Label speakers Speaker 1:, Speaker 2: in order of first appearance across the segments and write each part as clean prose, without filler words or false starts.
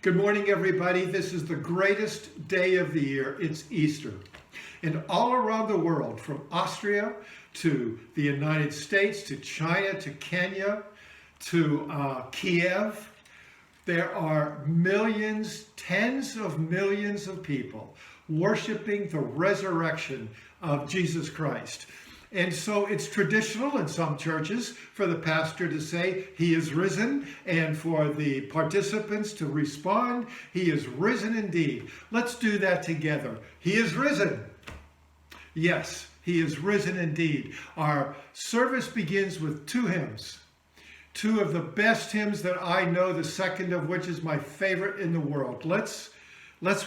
Speaker 1: Good morning, everybody. This is the greatest day of the year. It's Easter. And all around the world, from Austria to the United States, to China, to Kenya, to Kiev, there are millions, tens of millions of people worshiping the resurrection of Jesus Christ. And so it's traditional in some churches for the pastor to say, "He is risen," and for the participants to respond, "He is risen indeed." Let's do that together. He is risen. Yes, he is risen indeed. Our service begins with two hymns. Two of the best hymns that I know, the second of which is my favorite in the world. Let's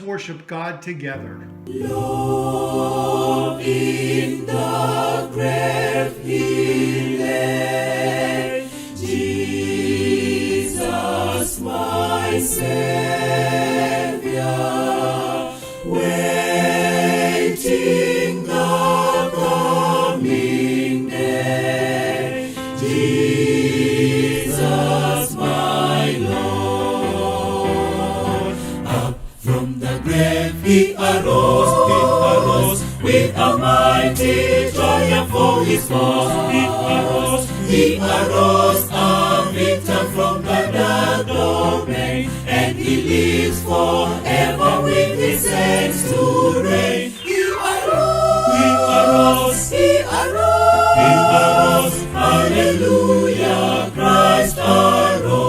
Speaker 1: worship God together.
Speaker 2: Low in the grave he lay, Jesus my Savior, waiting the coming day, Jesus my Lord. Up from the grave he arose with a mighty triumph for his cause. He arose a victor from the dark domain, and he lives forever with his saints to reign. He arose, hallelujah, Christ arose.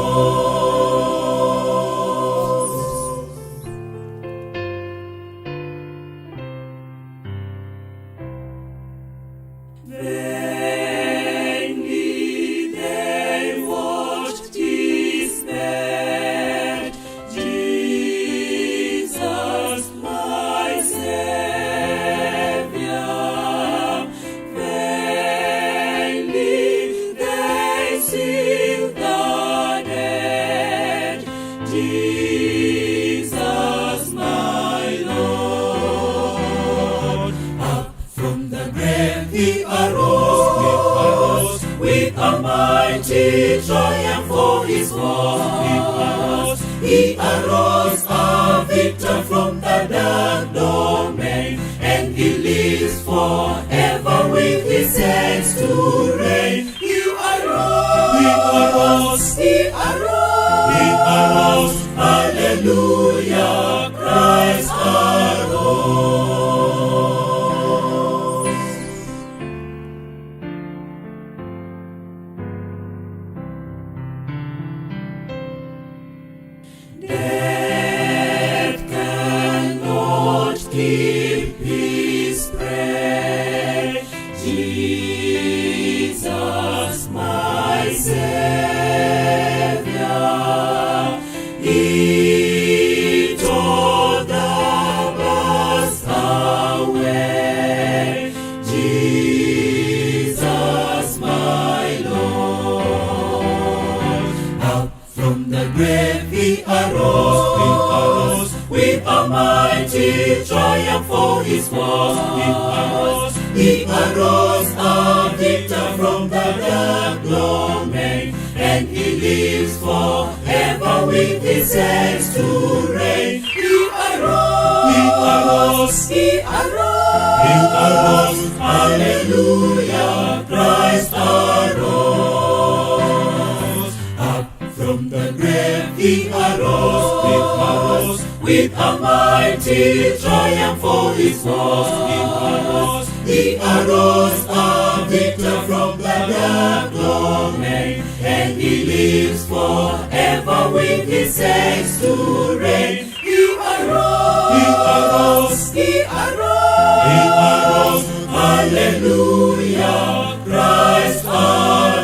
Speaker 2: Vainly they watched his bed, Jesus my Savior. Vainly they sealed the dead, Jesus my Lord. Up from the grave he arose with a mighty triumph for his cause. He arose a victor from the dark domain, and he lives forever with his saints to reign. He arose, hallelujah, Christ arose. Death cannot keep his prey, Jesus my Savior. He tore the bars away, Jesus my Lord. Up from the grave he arose with a mighty triumph for his cause. He arose a victor from the dark domain, and he lives forever with his saints to reign. He arose, hallelujah, Christ arose. Up from the grave he arose with a mighty triumph for his cause. He arose a victor from the dark domain, and he lives forever with his saints to reign. He arose, hallelujah, Christ arose.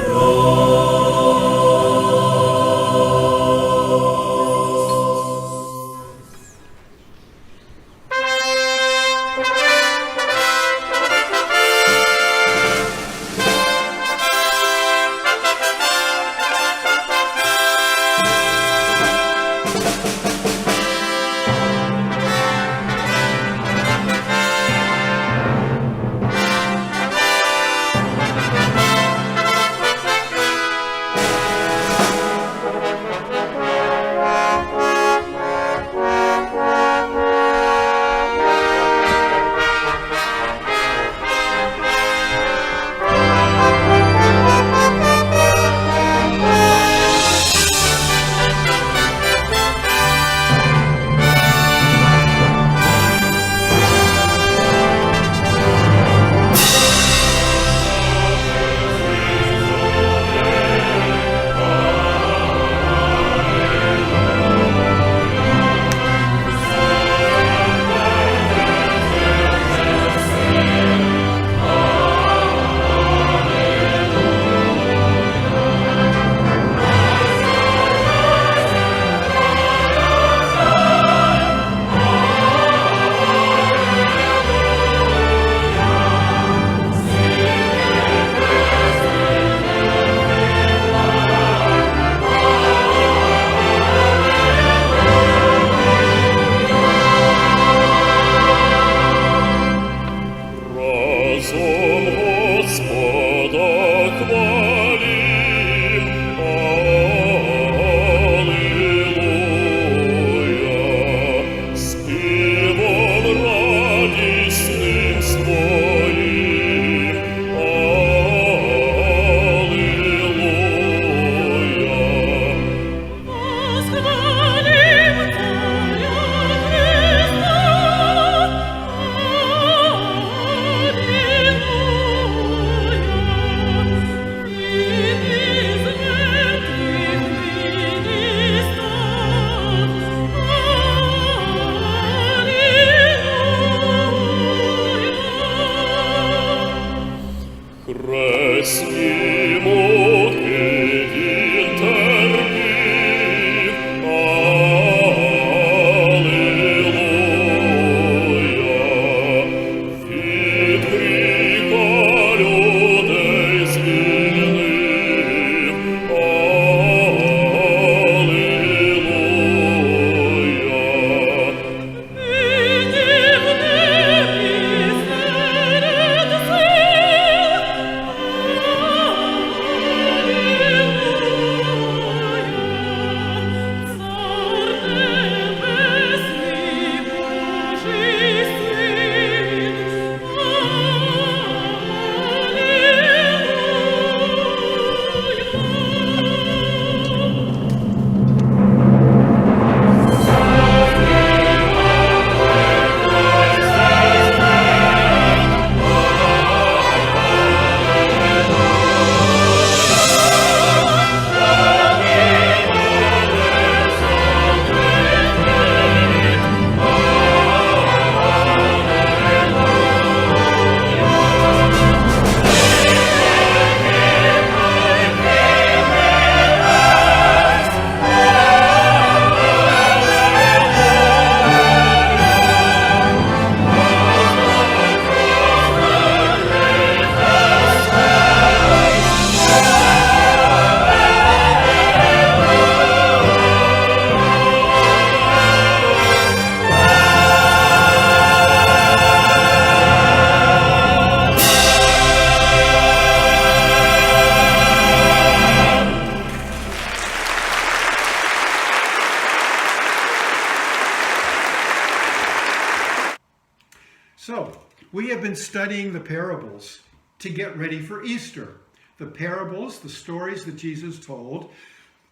Speaker 1: We have been studying the parables to get ready for Easter. The parables, the stories that Jesus told,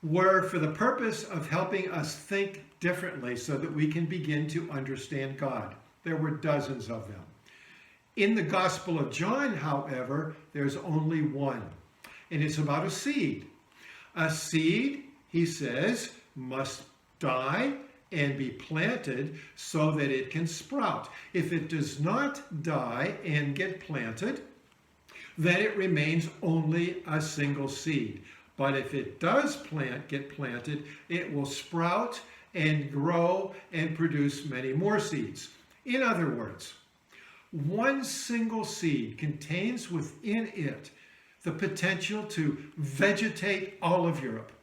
Speaker 1: were for the purpose of helping us think differently so that we can begin to understand God. There were dozens of them. In the Gospel of John, however, there's only one, and it's about a seed. A seed, he says, must die and be planted so that it can sprout. If it does not die and get planted, then it remains only a single seed. But if it does get planted, it will sprout and grow and produce many more seeds. In other words, one single seed contains within it the potential to vegetate all of Europe.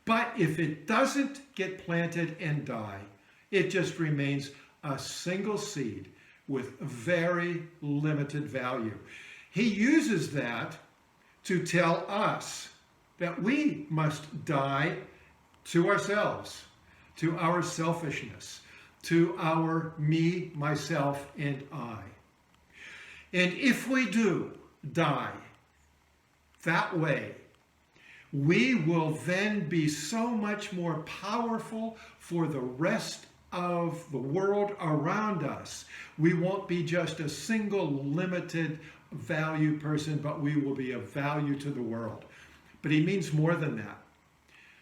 Speaker 1: But if it doesn't get planted and die, it just remains a single seed with very limited value. He uses that to tell us that we must die to ourselves, to our selfishness, to our me, myself, and I. And if we do die that way, we will then be so much more powerful for the rest of the world around us. We won't be just a single limited value person, but we will be of value to the world. But he means more than that.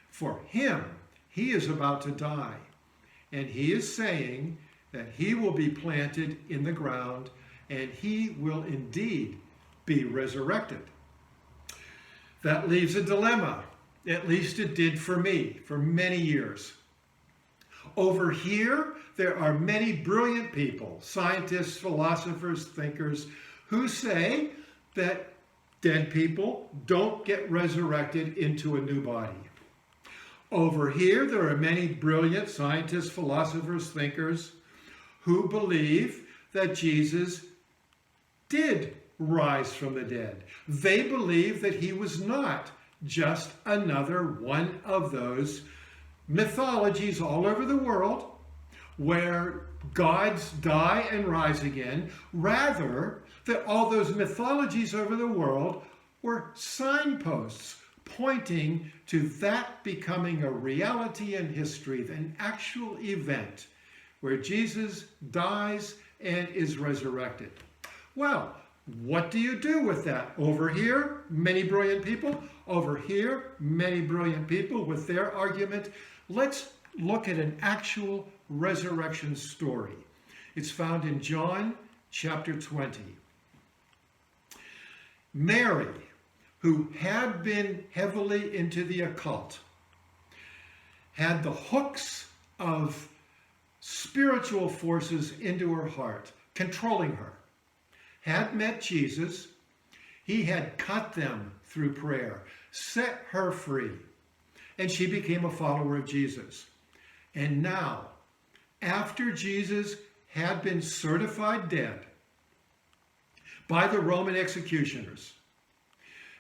Speaker 1: For him, he is about to die. And he is saying that he will be planted in the ground and he will indeed be resurrected. That leaves a dilemma. At least it did for me for many years. Over here, there are many brilliant people, scientists, philosophers, thinkers, who say that dead people don't get resurrected into a new body. Over here, there are many brilliant scientists, philosophers, thinkers, who believe that Jesus did rise from the dead. They believe that he was not just another one of those mythologies all over the world where gods die and rise again. Rather, that all those mythologies over the world were signposts pointing to that becoming a reality in history, an actual event where Jesus dies and is resurrected. Well, what do you do with that? Over here, many brilliant people. Over here, many brilliant people with their argument. Let's look at an actual resurrection story. It's found in John chapter 20. Mary, who had been heavily into the occult, had the hooks of spiritual forces into her heart, controlling her, had met Jesus. He had cut them through prayer, set her free, and she became a follower of Jesus. And now, after Jesus had been certified dead by the Roman executioners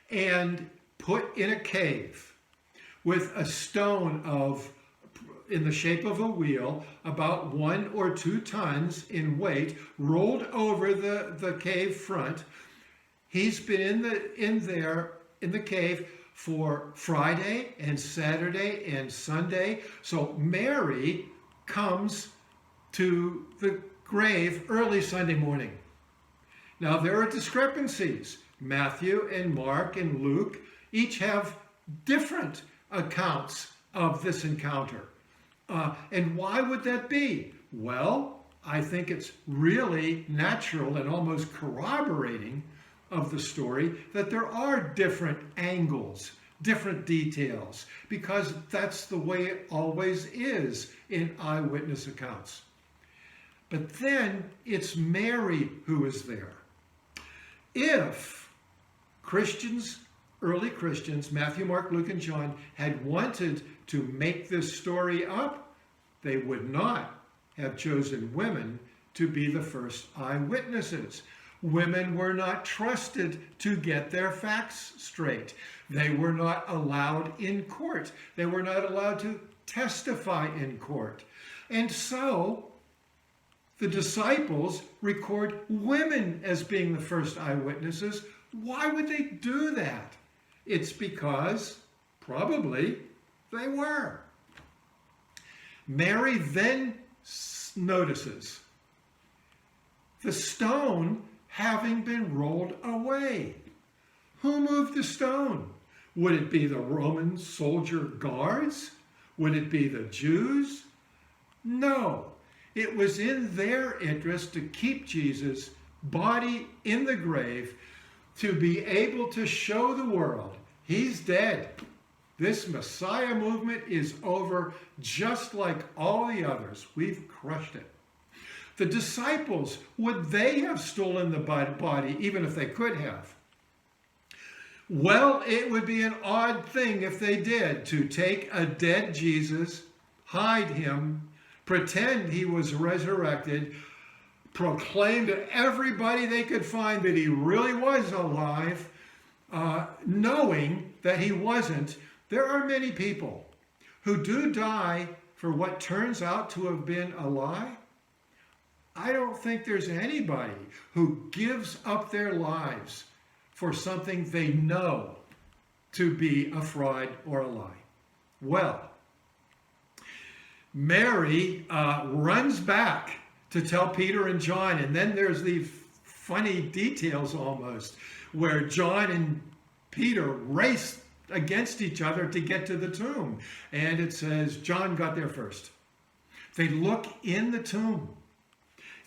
Speaker 1: and put in a cave with a stone in the shape of a wheel, about 1 or 2 tons in weight, rolled over the cave front. He's been in the cave for Friday and Saturday and Sunday. So Mary comes to the grave early Sunday morning. Now there are discrepancies. Matthew and Mark and Luke each have different accounts of this encounter. And why would that be? Well, I think it's really natural and almost corroborating of the story that there are different angles, different details, because that's the way it always is in eyewitness accounts. But then it's Mary who is there. If Christians, early Christians, Matthew, Mark, Luke, and John, had wanted to make this story up, they would not have chosen women to be the first eyewitnesses. Women were not trusted to get their facts straight. They were not allowed in court. They were not allowed to testify in court. And so The disciples record women as being the first eyewitnesses. Why would they do that? It's because, probably, they were. Mary then notices the stone having been rolled away. Who moved the stone? Would it be the Roman soldier guards? Would it be the Jews? No. It was in their interest to keep Jesus' body in the grave, to be able to show the world he's dead. This Messiah movement is over, just like all the others. We've crushed it. The disciples, would they have stolen the body even if they could have? Well, it would be an odd thing if they did, to take a dead Jesus, hide him, pretend he was resurrected, proclaim to everybody they could find that he really was alive, knowing that he wasn't. There are many people who do die for what turns out to have been a lie. I don't think there's anybody who gives up their lives for something they know to be a fraud or a lie. Well, Mary runs back to tell Peter and John, and then there's these funny details almost, where John and Peter race against each other to get to the tomb. And it says John got there first. They look in the tomb.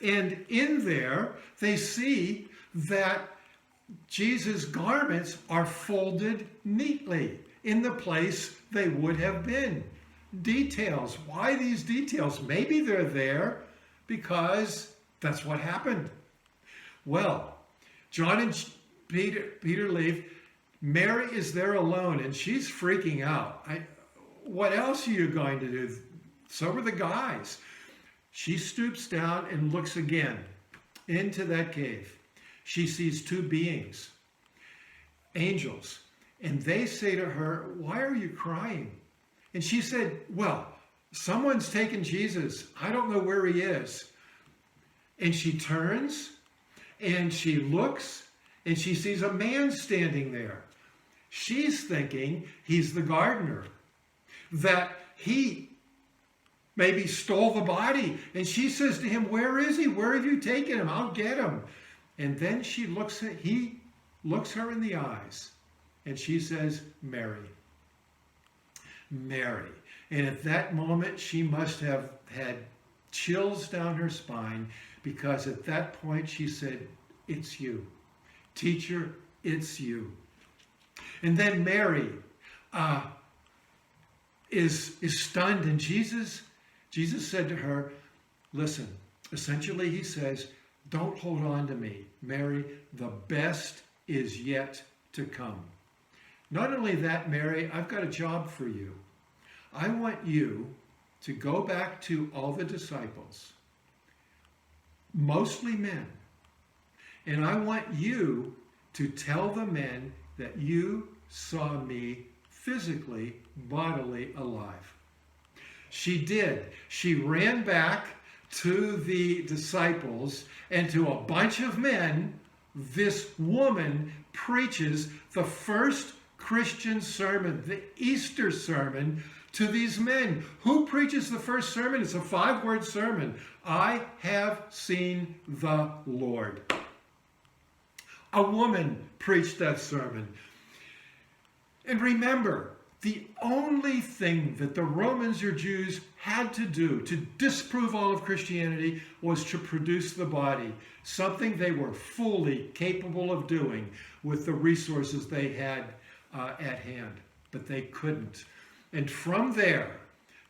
Speaker 1: And in there, they see that Jesus' garments are folded neatly in the place they would have been. Details. Why these details? Maybe they're there because that's what happened. Well, John and Peter leave. Mary is there alone, and she's freaking out. What else are you going to do? So are the guys. She stoops down and looks again into that cave. She sees two beings, angels, and they say to her, "Why are you crying?" And she said, "Well, someone's taken Jesus. I don't know where he is." And she turns and she looks and she sees a man standing there. She's thinking he's the gardener, that he maybe stole the body. And she says to him, "Where is he? Where have you taken him? I'll get him." And then he looks her in the eyes and she says, "Mary." Mary. And at that moment, she must have had chills down her spine, because at that point she said, "It's you. Teacher, it's you." And then Mary is stunned, and Jesus said to her, listen, essentially he says, "Don't hold on to me, Mary, the best is yet to come." Not only that, Mary, I've got a job for you. I want you to go back to all the disciples, mostly men, and I want you to tell the men that you saw me physically, bodily alive. She did. She ran back to the disciples and to a bunch of men. This woman preaches the first Christian sermon, the Easter sermon, to these men. Who preaches the first sermon? It's a 5-word sermon. I have seen the Lord. A woman preached that sermon. And remember, the only thing that the Romans or Jews had to do to disprove all of Christianity was to produce the body, something they were fully capable of doing with the resources they had at hand, but they couldn't. And from there,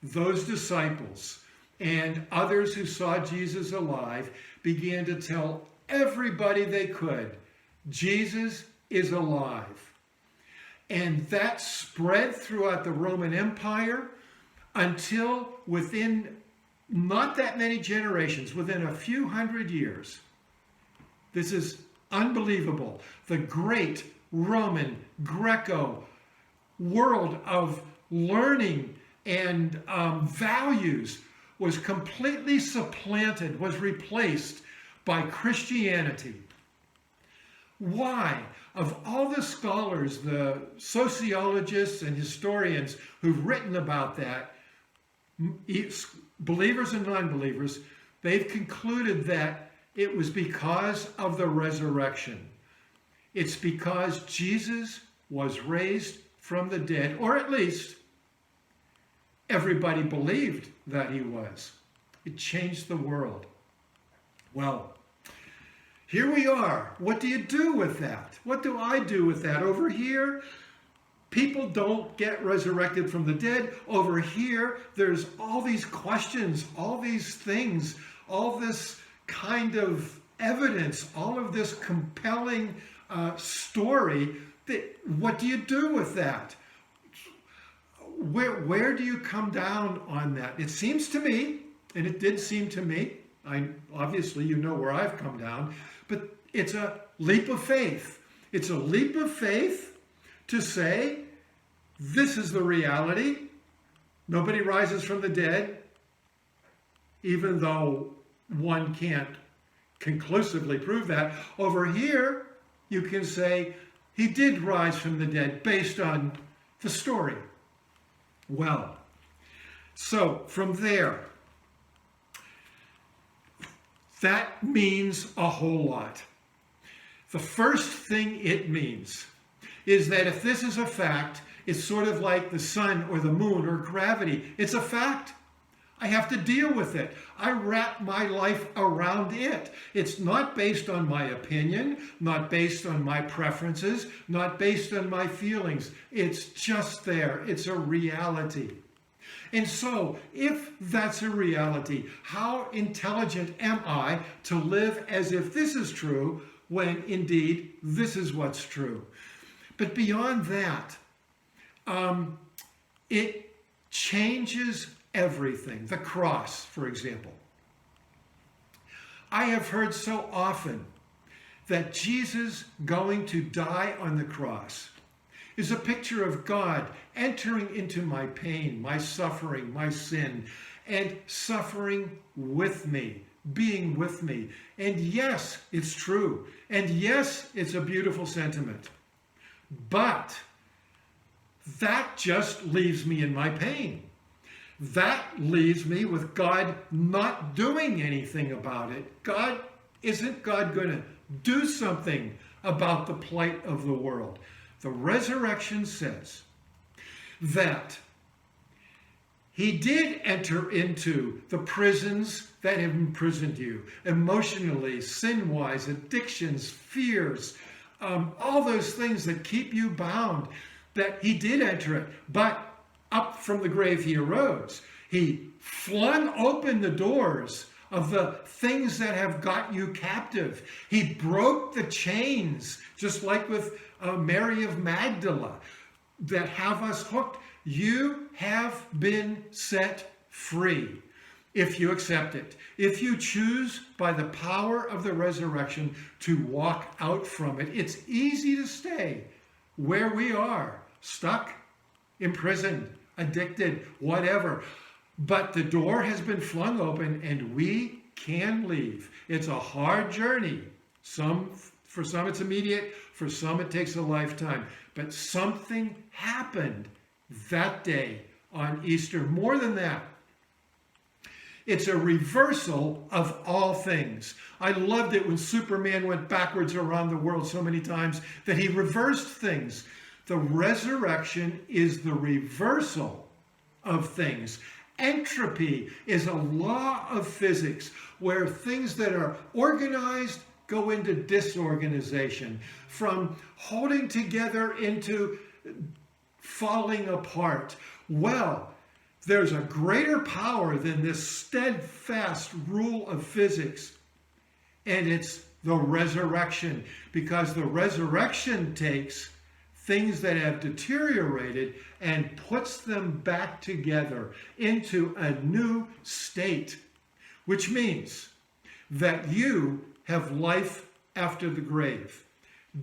Speaker 1: those disciples and others who saw Jesus alive began to tell everybody they could, Jesus is alive. And that spread throughout the Roman Empire until within not that many generations, within a few hundred years. This is unbelievable. The great Roman Greco world of learning and values was completely supplanted, was replaced by Christianity. Why? Of all the scholars, the sociologists and historians who've written about that, believers and non-believers, they've concluded that it was because of the resurrection. It's because Jesus was raised from the dead, or at least everybody believed that he was. It changed the world. Well, here we are. What do you do with that? What do I do with that? Over here, people don't get resurrected from the dead. Over here, there's all these questions, all these things, all this kind of evidence, all of this compelling story. What do you do with that? Where do you come down on that? It seems to me, and it did seem to me, obviously you know where I've come down, but it's a leap of faith. It's a leap of faith to say, this is the reality. Nobody rises from the dead, even though one can't conclusively prove that. Over here, you can say, he did rise from the dead based on the story. Well, so from there, that means a whole lot. The first thing it means is that if this is a fact, it's sort of like the sun or the moon or gravity. It's a fact. I have to deal with it. I wrap my life around it. It's not based on my opinion, not based on my preferences, not based on my feelings. It's just there. It's a reality. And so, if that's a reality, how intelligent am I to live as if this is true when indeed this is what's true? But beyond that, it changes everything. The cross, for example. I have heard so often that Jesus going to die on the cross is a picture of God entering into my pain, my suffering, my sin, and suffering with me, being with me. And yes, it's true. And yes, it's a beautiful sentiment. But that just leaves me in my pain. That leaves me with God not doing anything about it. Isn't God going to do something about the plight of the world? The resurrection says that he did enter into the prisons that have imprisoned you, emotionally, sin-wise, addictions, fears, all those things that keep you bound, that he did enter it. But up from the grave he arose. He flung open the doors of the things that have got you captive. He broke the chains, just like with Mary of Magdala, that have us hooked. You have been set free if you accept it. If you choose by the power of the resurrection to walk out from it, it's easy to stay where we are, stuck, imprisoned, addicted, whatever. But the door has been flung open and we can leave. It's a hard journey. For some it's immediate, for some it takes a lifetime. But something happened that day on Easter. More than that, it's a reversal of all things. I loved it when Superman went backwards around the world so many times that he reversed things. The resurrection is the reversal of things. Entropy is a law of physics where things that are organized go into disorganization, from holding together into falling apart. Well, there's a greater power than this steadfast rule of physics, and it's the resurrection, because the resurrection takes things that have deteriorated and puts them back together into a new state, which means that you have life after the grave.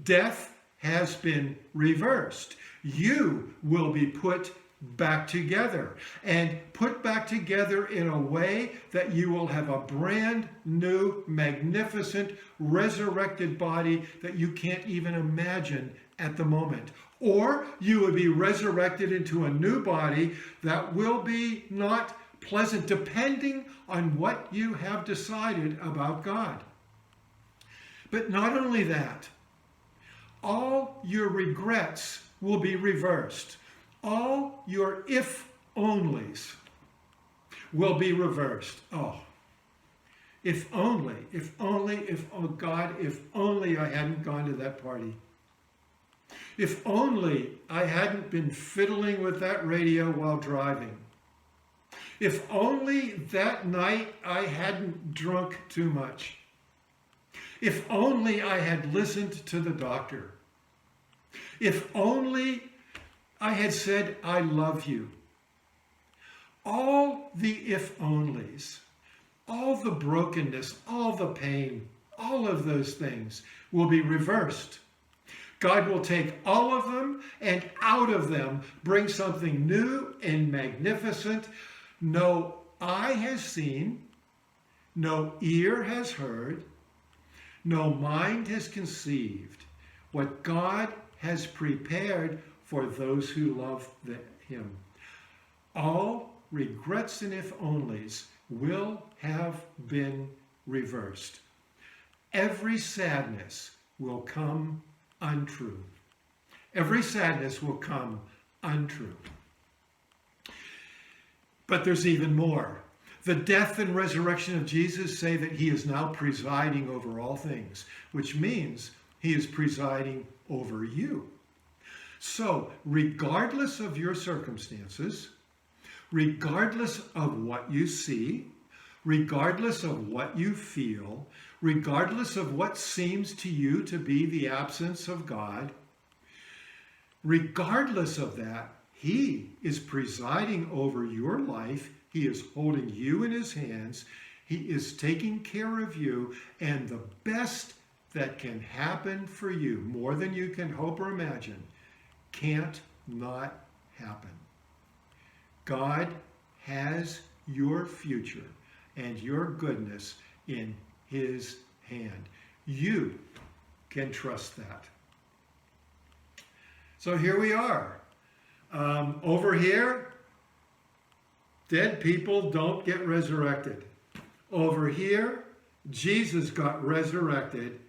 Speaker 1: Death has been reversed. You will be put back together, and put back together in a way that you will have a brand new, magnificent, resurrected body that you can't even imagine at the moment. Or you will be resurrected into a new body that will be not pleasant, depending on what you have decided about God. But not only that, all your regrets will be reversed. All your if-onlys will be reversed. Oh, if only, oh God, if only I hadn't gone to that party. If only I hadn't been fiddling with that radio while driving. If only that night I hadn't drunk too much. If only I had listened to the doctor. If only I had said, I love you. All the if-onlys, all the brokenness, all the pain, all of those things will be reversed. God will take all of them and out of them bring something new and magnificent. No eye has seen, no ear has heard, no mind has conceived what God has prepared for those who love him. All regrets and if-onlys will have been reversed. Every sadness will come untrue. Every sadness will come untrue. But there's even more. The death and resurrection of Jesus say that he is now presiding over all things, which means he is presiding over you. So, regardless of your circumstances, regardless of what you see, regardless of what you feel, regardless of what seems to you to be the absence of God, regardless of that, he is presiding over your life. He is holding you in his hands. He is taking care of you, and the best that can happen for you, more than you can hope or imagine, can't not happen. God has your future and your goodness in his hand. You can trust that. So here we are. Over here, dead people don't get resurrected. Over here, Jesus got resurrected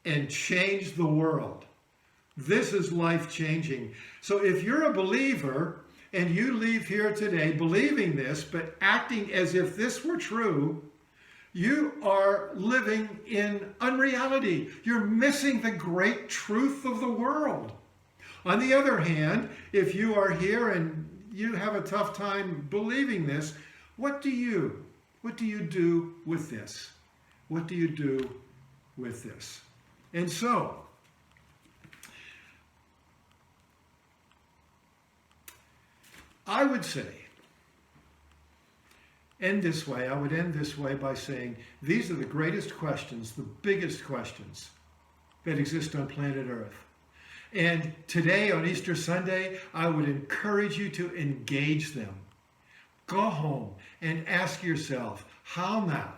Speaker 1: and changed the world. This is life-changing. So if you're a believer and you leave here today believing this, but acting as if this were true, you are living in unreality. You're missing the great truth of the world. On the other hand, if you are here and you have a tough time believing this, what do you do with this? What do you do with this? And so, I would say, I would end this way by saying, these are the greatest questions, the biggest questions that exist on planet Earth. And today, on Easter Sunday, I would encourage you to engage them. Go home and ask yourself, how now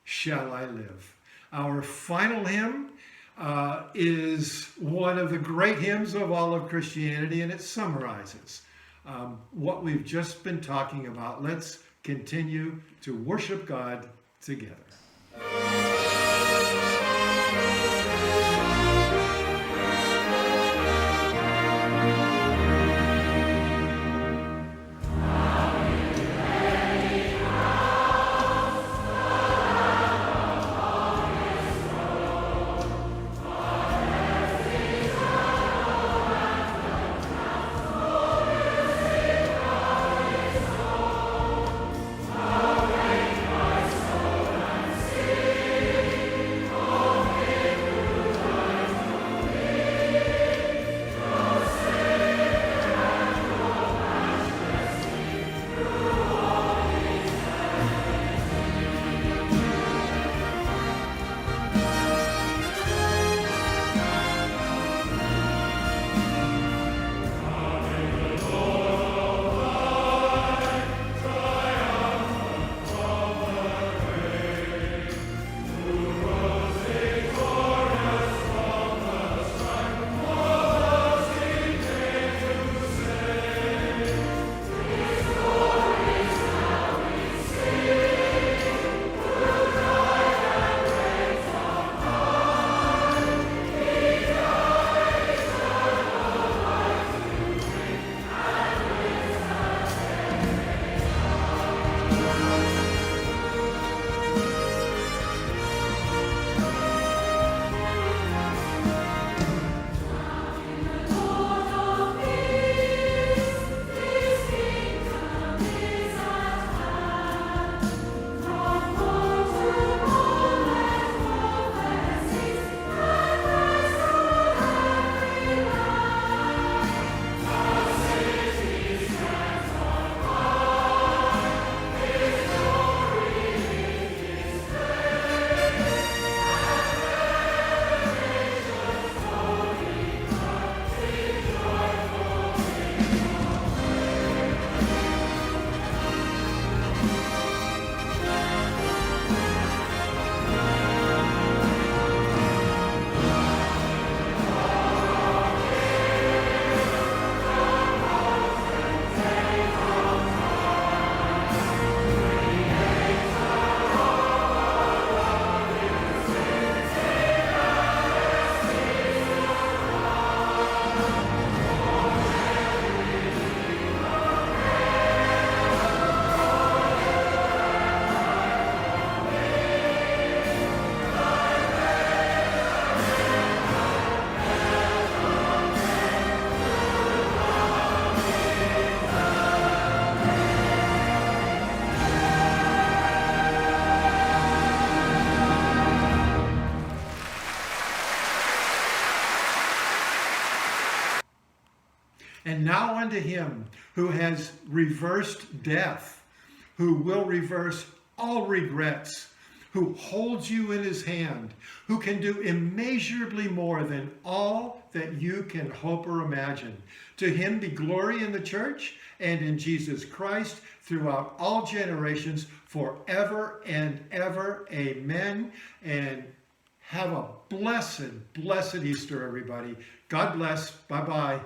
Speaker 1: shall I live? Our final hymn is one of the great hymns of all of Christianity, and it summarizes what we've just been talking about. Let's continue to worship God together. And now unto him who has reversed death, who will reverse all regrets, who holds you in his hand, who can do immeasurably more than all that you can hope or imagine. To him be glory in the church and in Jesus Christ throughout all generations, forever and ever. Amen. And have a blessed, blessed Easter, everybody. God bless. Bye-bye.